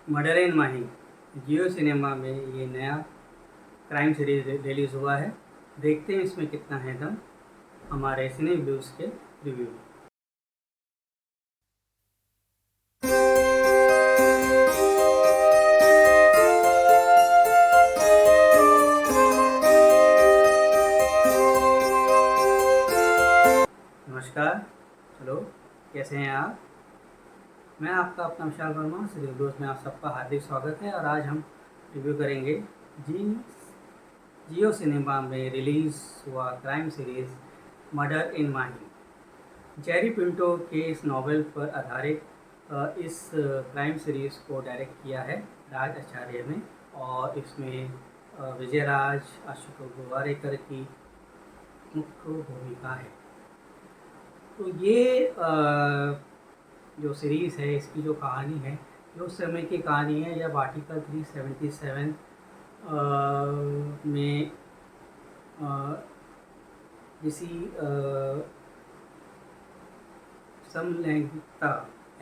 Murder इन माही जियो cinema में ये नया क्राइम सीरीज रिलीज़ हुआ है। देखते हैं इसमें कितना है दम हमारे सिने ब्लूज़ के रिव्यू में। नमस्कार, हेलो, कैसे हैं आप? मैं आपका अपना विशाल वर्मा सिने ब्लूज़ में आप सबका हार्दिक स्वागत है। और आज हम रिव्यू करेंगे जियो सिनेमा में रिलीज़ हुआ क्राइम सीरीज़ मर्डर इन माही। जेरी पिंटो के इस नावल पर आधारित इस क्राइम सीरीज़ को डायरेक्ट किया है राज आचार्य ने, और इसमें विजयराज, आशुतोष गोवारिकर की मुख्य भूमिका है। तो ये जो सीरीज़ है, इसकी जो कहानी है, ये उस समय की कहानी है जब आर्टिकल 377 में किसी समलैंगिकता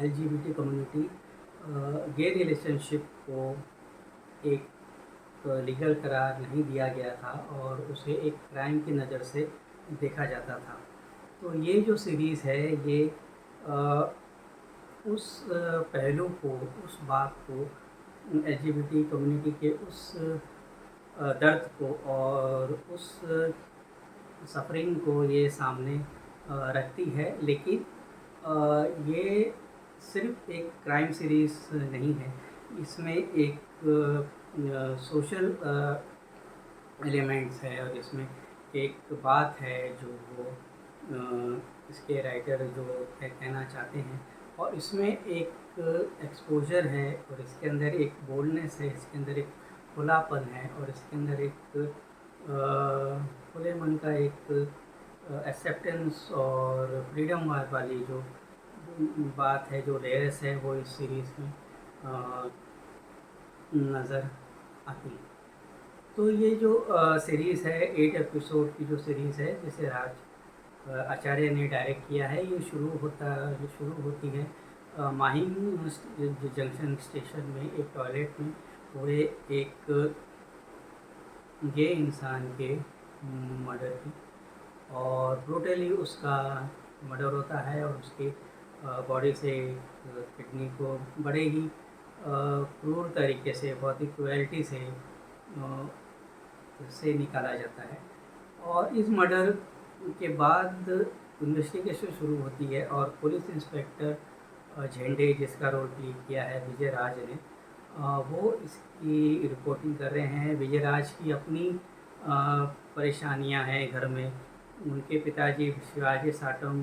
LGBT कम्युनिटी गे रिलेशनशिप को एक लीगल करार नहीं दिया गया था और उसे एक क्राइम की नज़र से देखा जाता था। तो ये जो सीरीज़ है ये उस पहलू को, उस बात को, LGBT कम्युनिटी के उस दर्द को और उस सफरिंग को ये सामने रखती है। लेकिन ये सिर्फ एक क्राइम सीरीज़ नहीं है, इसमें एक सोशल एलिमेंट्स है और इसमें एक बात है जो वो इसके राइटर जो कहना चाहते हैं, और इसमें एक एक्सपोजर है और इसके अंदर एक बोल्डनेस है, इसके अंदर एक खुलापन है और इसके अंदर एक खुले मन का एक एक्सेप्टेंस और फ्रीडम वाली जो बात है, जो लेयर्स है, वो इस सीरीज़ में नज़र आती है। तो ये जो सीरीज़ है, 8 एपिसोड की जो सीरीज़ है जिसे राज आचार्य ने डायरेक्ट किया है, ये शुरू होती है माहिम जंक्शन स्टेशन में एक टॉयलेट में हुए एक गे इंसान के मर्डर की, और ब्रूटली उसका मर्डर होता है और उसके बॉडी से किडनी को बड़े ही क्रूर तरीके से, बहुत ही क्रुएल्टी से निकाला जाता है। और इस मर्डर के बाद इन्वेस्टिगेशन शुरू होती है और पुलिस इंस्पेक्टर झेंडे, जिसका रोल प्ले किया है विजय राज ने, वो इसकी रिपोर्टिंग कर रहे हैं। विजय राज की अपनी परेशानियां हैं घर में। उनके पिताजी शिवाजी साटम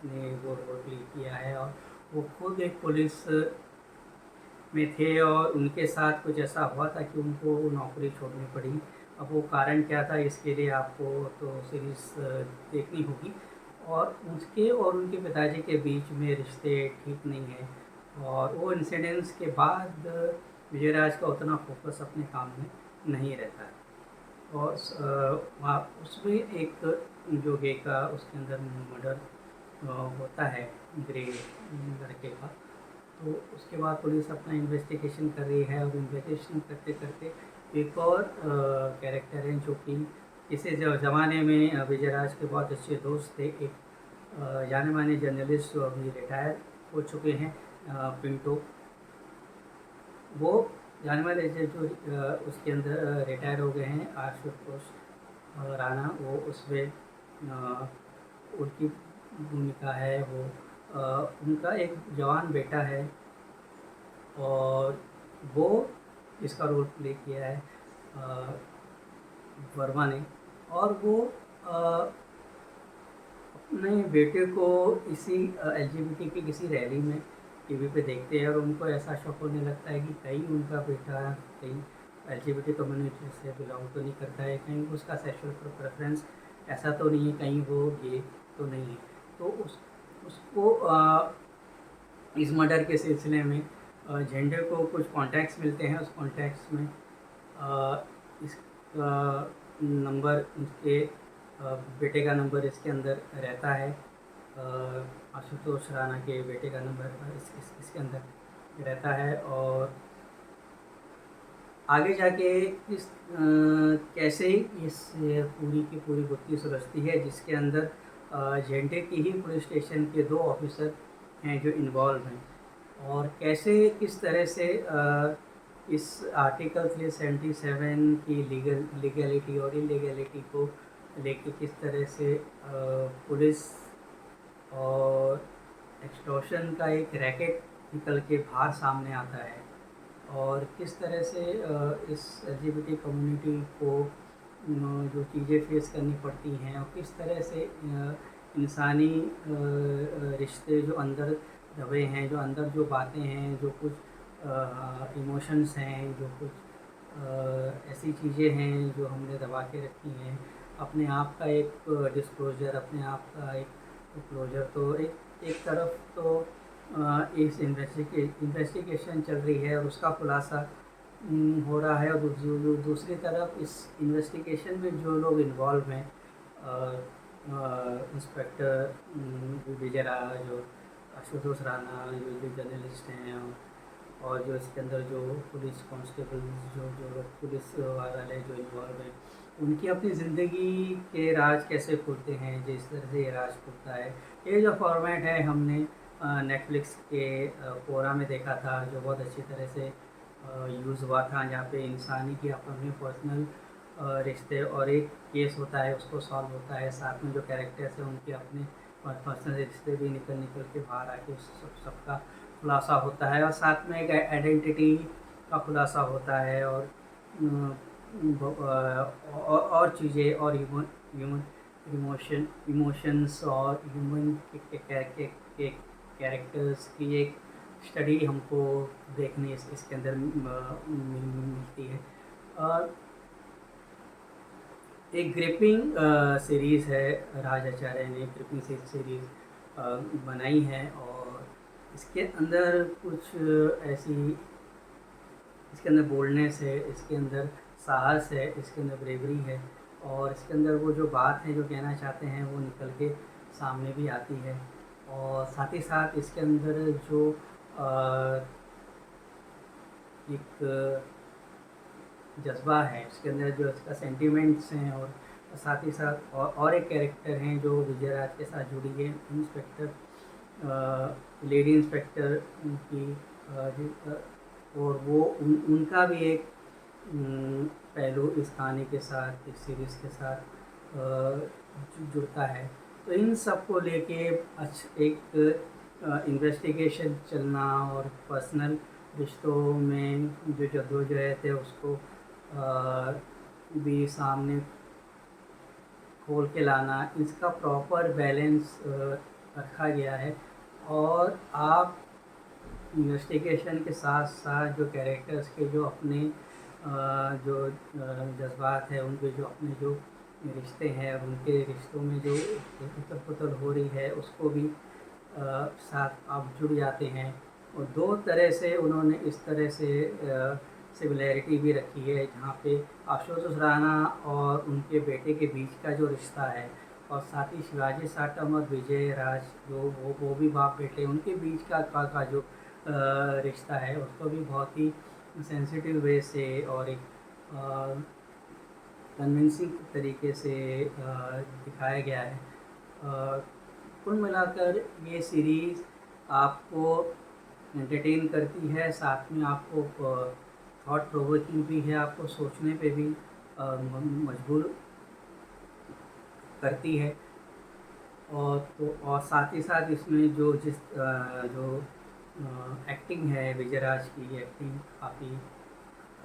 ने वो रोल प्ले किया है और वो खुद एक पुलिस में थे और उनके साथ कुछ ऐसा हुआ था कि उनको नौकरी छोड़नी पड़ी। अब वो कारण क्या था, इसके लिए आपको तो सीरीज़ देखनी होगी। और उसके और उनके पिताजी के बीच में रिश्ते ठीक नहीं हैं, और वो इंसिडेंट्स के बाद विजयराज का उतना फोकस अपने काम में नहीं रहता है। और वहाँ उसमें एक जो गे का उसके अंदर मर्डर होता है, ग्रे लड़के का। तो उसके बाद पुलिस अपना इन्वेस्टिगेशन कर रही है और इन्वेस्टिगेशन करते करते एक और कैरेक्टर हैं जो कि इसी ज़माने में विजयराज के बहुत अच्छे दोस्त थे। एक जाने माने जर्नलिस्ट जो अभी रिटायर हो चुके हैं, पिंटो। वो जाने माने जो उसके अंदर रिटायर हो गए हैं, आशुतोष राणा, वो उसमें उनकी भूमिका है। वो उनका एक जवान बेटा है और वो इसका रोल प्ले किया है वर्मा ने। और वो अपने बेटे को इसी LGBT की किसी रैली में टीवी पे देखते हैं और उनको ऐसा शौक होने लगता है कि कहीं उनका बेटा कहीं LGBT कम्युनिटी से बिलोंग तो नहीं करता है, कहीं उसका सेक्सुअल प्रेफरेंस ऐसा तो नहीं है, कहीं वो गे तो नहीं है। तो उसको इस मर्डर के सिलसिले में झंडे को कुछ कॉन्टैक्ट्स मिलते हैं। उस कॉन्टैक्ट्स में इस नंबर, उसके बेटे का नंबर इसके अंदर रहता है। आशुतोष राणा के बेटे का नंबर इसके अंदर रहता है। और आगे जाके कैसे इस पूरी की पूरी गुत्थी सुलझती है, जिसके अंदर झंडे की ही पुलिस स्टेशन के 2 ऑफिसर हैं जो इन्वॉल्व हैं, और कैसे किस तरह से इस आर्टिकल 377 की लीगलिटी और इलीगलिटी को लेके किस तरह से पुलिस और एक्सटॉर्शन का एक रैकेट निकल के बाहर सामने आता है, और किस तरह से इस एलजीबीटी कम्युनिटी को जो चीज़ें फेस करनी पड़ती हैं, और किस तरह से इंसानी रिश्ते जो अंदर दबे हैं, जो अंदर जो बातें हैं, जो कुछ इमोशंस हैं, जो कुछ ऐसी चीज़ें हैं जो हमने दबा के रखी हैं, अपने आप का एक डिस्क्लोजर, अपने आप का एक क्लोजर। तो एक तरफ तो इस इन्वेस्टिगेशन चल रही है और उसका खुलासा हो रहा है, और दूसरी तरफ इस इन्वेस्टिगेशन में जो लोग इन्वॉल्व हैं, इंस्पेक्टर विजय राज, जो आशुतोष राणा, जो जर्नलिस्ट हैं, और जो इसके अंदर जो पुलिस कांस्टेबल, जो जो लोग पुलिस वाले जो इन्वॉल्व हैं, उनकी अपनी ज़िंदगी के राज कैसे खुलते हैं, जिस तरह से ये राज खुलता है। ये जो फॉर्मेट है हमने नेटफ्लिक्स के कोरा में देखा था, जो बहुत अच्छी तरह से यूज़ हुआ था, जहाँ पे इंसानी की अपने पर्सनल रिश्ते और एक केस होता है उसको सॉल्व होता है, साथ में जो कैरेक्टर्स हैं उनके अपने पर्सनल रिश्ते भी निकल के बाहर आके उस सबका खुलासा होता है, और साथ में एक आइडेंटिटी का खुलासा होता है, और और चीज़ें, और ह्यूमन इमोशंस और ह्यूमन के कैरेक्टर्स की एक स्टडी हमको देखने इसके अंदर मिलती है। और एक ग्रिपिंग सीरीज़ है, राज आचार्य ने ग्रिपिंग सीरीज़ बनाई है, और इसके अंदर कुछ ऐसी, इसके अंदर बोल्डनेस है, इसके अंदर साहस है, इसके अंदर ब्रेवरी है, और इसके अंदर वो जो बात है जो कहना चाहते हैं वो निकल के सामने भी आती है। और साथ ही साथ इसके अंदर जो एक जज्बा है, इसके अंदर जो इसका सेंटिमेंट्स हैं, और साथ ही साथ और एक कैरेक्टर हैं जो विजय राज के साथ जुड़ी है, इंस्पेक्टर, लेडी इंस्पेक्टर की, और वो उनका भी एक पहलू इस कहानी के साथ, इस सीरीज़ के साथ जुड़ता है। तो इन सब को लेके एक इन्वेस्टिगेशन चलना, और पर्सनल रिश्तों में जो जद्दोजहद है उसको भी सामने खोल के लाना, इसका प्रॉपर बैलेंस रखा गया है। और आप इन्वेस्टिगेशन के साथ साथ जो कैरेक्टर्स के जो अपने जो जज्बात है, उनके जो अपने जो रिश्ते हैं, उनके रिश्तों में जो उथल पुथल हो रही है उसको भी साथ आप जुड़ जाते हैं। और 2 तरह से उन्होंने इस तरह से सिमिलैरिटी भी रखी है, जहाँ पे आशुतोष राणा और उनके बेटे के बीच का जो रिश्ता है, और साथ ही शिवाजी साटम और विजय राज जो वो भी बाप बेटे, उनके बीच का जो रिश्ता है उसको भी बहुत ही सेंसिटिव वे से और एक कन्विंसिंग तरीके से दिखाया गया है। कुल मिलाकर ये सीरीज़ आपको एंटरटेन करती है, साथ में आपको थॉट प्रोवोकिंग भी है, आपको सोचने पे भी मजबूर करती है। और साथ ही साथ इसमें जो एक्टिंग है, विजय राज की एक्टिंग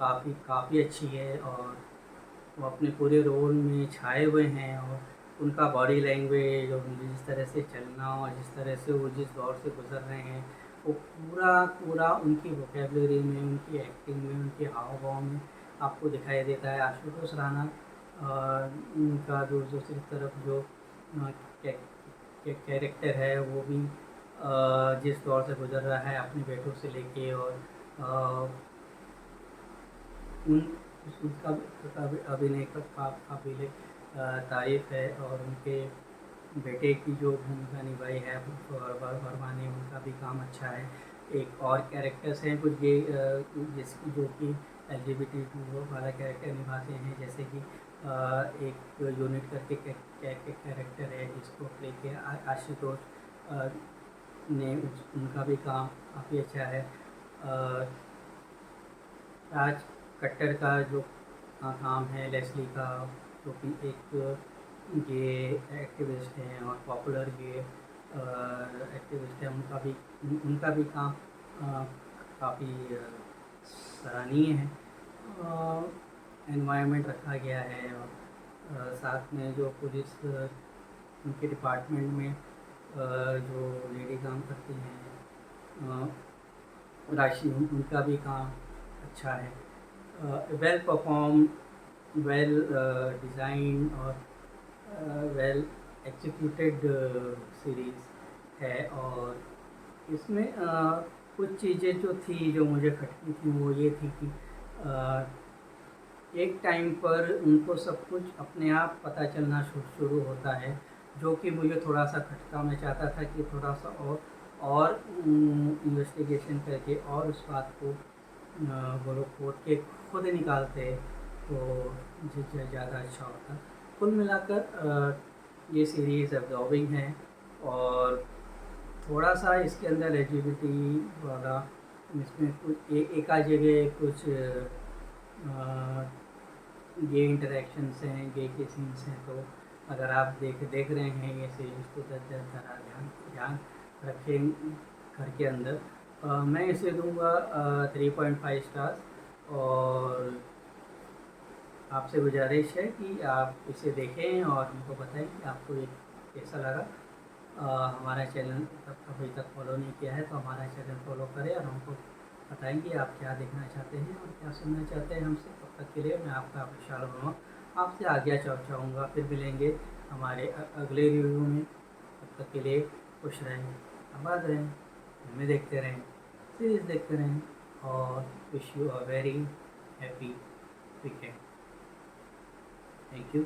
काफ़ी अच्छी है, और वो अपने पूरे रोल में छाए हुए हैं, और उनका बॉडी लैंग्वेज और जिस तरह से चलना और जिस तरह से वो जिस दौर से गुजर रहे हैं, वो पूरा उनकी वोकेबलरी में, उनकी एक्टिंग में, उनके हाव भाव में आपको दिखाई देता है। आशुतोष राणा उनका दूसरी तरफ जो कैरेक्टर है वो भी जिस दौर से गुजर रहा है अपने बेटों से लेके, और उनका अभिनय का काबिल तारीफ है, और उनके बेटे की जो भूमिका निभाई है वर्मा ने, उनका भी काम अच्छा है। एक और कैरेक्टर्स हैं कुछ गे जिसकी जो कि LGBT वाला कैरेक्टर निभाते हैं, जैसे कि एक यूनिट करके कैरेक्टर है जिसको प्ले किया आशुतोष ने, उनका भी काम काफ़ी अच्छा है। राज कट्टर का जो काम है, लेस्ली का, जो कि एक गे एक्टिविस्ट हैं और पॉपुलर गे एक्टिविस्ट हैं, उनका भी काम काफ़ी सराहनीय है। एनवायरनमेंट रखा गया है, और साथ में जो पुलिस उनके डिपार्टमेंट में जो लेडी काम करती हैं, राशि, उनका भी काम अच्छा है। वेल परफॉर्म, वेल डिज़ाइन और वेल एग्जीक्यूटेड सीरीज़ है। और इसमें कुछ चीज़ें जो थी जो मुझे खटकी थी वो ये थी कि एक टाइम पर उनको सब कुछ अपने आप पता चलना शुरू होता है, जो कि मुझे थोड़ा सा खटका। मैं चाहता था कि थोड़ा सा और इन्वेस्टिगेशन करके और उस बात को वो लोग खोद के खुद निकालते तो मुझे ज़्यादा अच्छा होता। कुल मिलाकर ये सीरीज़ एब्जॉर्बिंग है, और थोड़ा सा इसके अंदर LGBT वाला, इसमें कुछ एक आध जगह कुछ गे इंटरेक्शंस हैं, गे के सीन्स हैं। तो अगर आप देख रहे हैं ये सीरीज़ तो ज़रा ध्यान रखें घर के अंदर। मैं इसे दूंगा 3.5 स्टार्स, और आपसे गुजारिश है कि आप इसे देखें और हमको बताएं कि आपको ये कैसा लगा। हमारा चैनल अभी तक फॉलो नहीं किया है तो हमारा चैनल फॉलो करें, और हमको बताएं कि आप क्या देखना चाहते हैं और क्या सुनना चाहते हैं हमसे। तब तक के लिए मैं आपका विशाल वर्मा आपसे आज्ञा चाहूँगा। फिर मिलेंगे हमारे अगले रिव्यू में। तब तक के लिए खुश रहें, आबाद रहें, हमें देखते रहें, सीरीज़ देखते रहें, और wish you a very happy weekend. Thank you.